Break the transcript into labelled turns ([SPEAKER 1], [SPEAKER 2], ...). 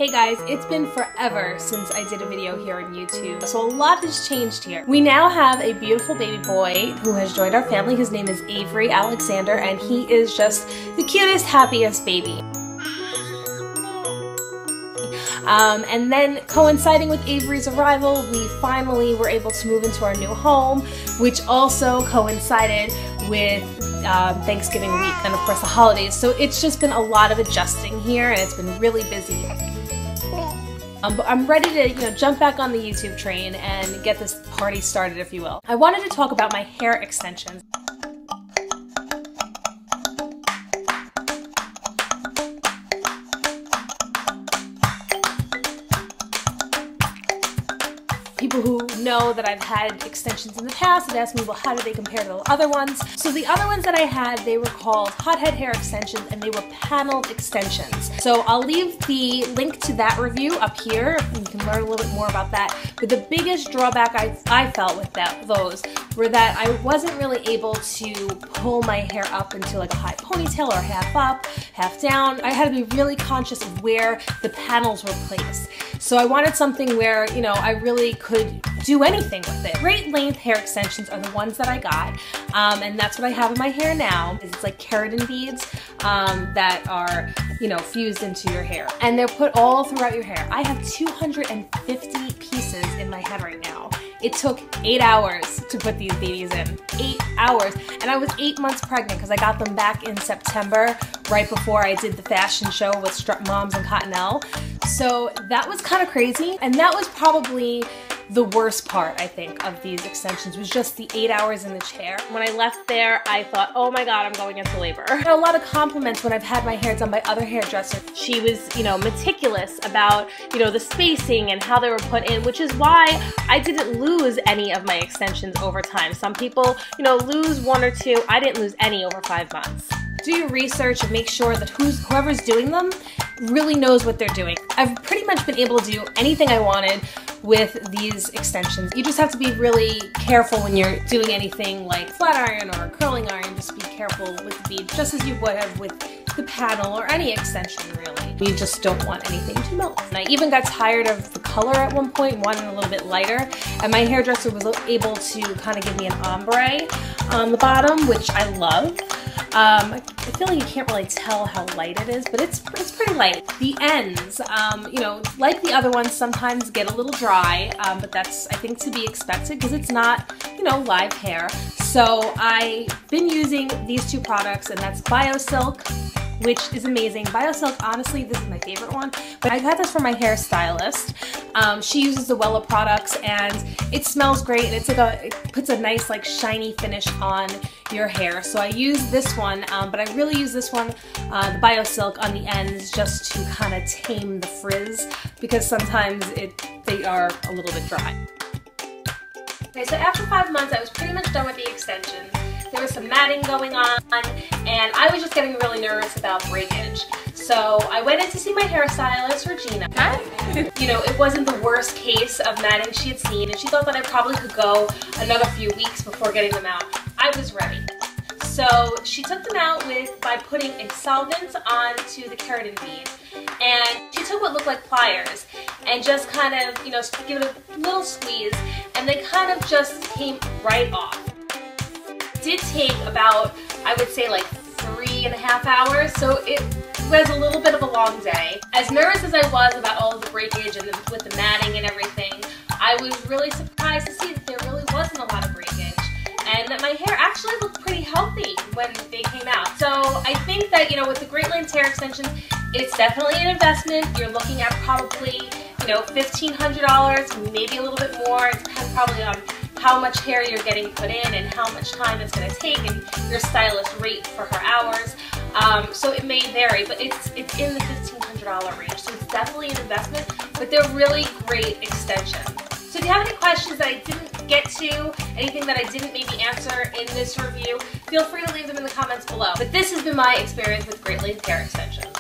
[SPEAKER 1] Hey guys, it's been forever since I did a video here on YouTube, so a lot has changed here. We now have a beautiful baby boy who has joined our family. His name is Avery Alexander, and he is just the cutest, happiest baby. And then coinciding with Avery's arrival, we finally were able to move into our new home, which also coincided with Thanksgiving week and of course the holidays. So it's just been a lot of adjusting here and it's been really busy. But I'm ready to jump back on the YouTube train and get this party started, if you will. I wanted to talk about my hair extensions. People who know that I've had extensions in the past have asked me, well, how do they compare to the other ones? So the other ones that I had, they were called hothead hair extensions and they were paneled extensions. So I'll leave the link to that review up here. You can learn a little bit more about that. But the biggest drawback I felt with those were that I wasn't really able to pull my hair up into like a high ponytail or half up, half down. I had to be really conscious of where the panels were placed. So I wanted something where, I really could do anything with it. Great length hair extensions are the ones that I got, and that's what I have in my hair now. It's like keratin beads that are, fused into your hair. And they're put all throughout your hair. I have 250 pieces in my head right now. It took 8 hours to put these babies in. 8 hours. And I was 8 months pregnant because I got them back in September, right before I did the fashion show with Strut Moms and Cottonelle. So that was kind of crazy. And that was probably the worst part, I think, of these extensions was just the 8 hours in the chair. When I left there, I thought, oh my God, I'm going into labor. I had a lot of compliments when I've had my hair done by other hairdressers. She was, meticulous about, the spacing and how they were put in, which is why I didn't lose any of my extensions over time. Some people, lose 1 or 2. I didn't lose any over 5 months. Do your research and make sure that whoever's doing them really knows what they're doing. I've pretty much been able to do anything I wanted with these extensions. You just have to be really careful when you're doing anything like flat iron or curling iron. Just be careful with the bead, just as you would have with the panel or any extension, really. You just don't want anything to melt. And I even got tired of the color at one point, wanted a little bit lighter, and my hairdresser was able to kind of give me an ombre on the bottom, which I love. I feel like you can't really tell how light it is, but it's pretty light. The ends, like the other ones, sometimes get a little dry, but that's, I think, to be expected because it's not, live hair. So I've been using these two products, and that's BioSilk, which is amazing. BioSilk, honestly, this is my favorite one, but I got this from my hairstylist. She uses the Wella products, and it smells great, and it puts a nice, shiny finish on your hair. So I use this one, but I really use this one, the BioSilk, on the ends just to kind of tame the frizz, because sometimes they are a little bit dry. Okay, so after 5 months, I was pretty much done with the extensions. There was some matting going on, and I was just getting really nervous about breakage. So I went in to see my hairstylist, Regina. It wasn't the worst case of matting she had seen, and she thought that I probably could go another few weeks before getting them out. I was ready. So she took them out by putting a solvent onto the keratin bead, and she took what looked like pliers and just kind of, give it a little squeeze, and they kind of just came right off. It did take about, I would say, 3.5 hours, so it was a little bit of a long day. As nervous as I was about all of the breakage and with the matting and everything, I was really surprised to see that there really wasn't a lot of breakage, and that my hair actually looked pretty healthy when they came out. So I think that, with the Great Length hair extensions, it's definitely an investment. You're looking at probably, $1,500, maybe a little bit more. It depends probably on how much hair you're getting put in and how much time it's going to take, and your stylist rate for her hours. So it may vary, but it's in the $1,500 range. So it's definitely an investment, but they're really great extensions. So if you have any questions that I didn't get to, anything that I didn't maybe answer in this review, feel free to leave them in the comments below. But this has been my experience with Great Length hair extensions.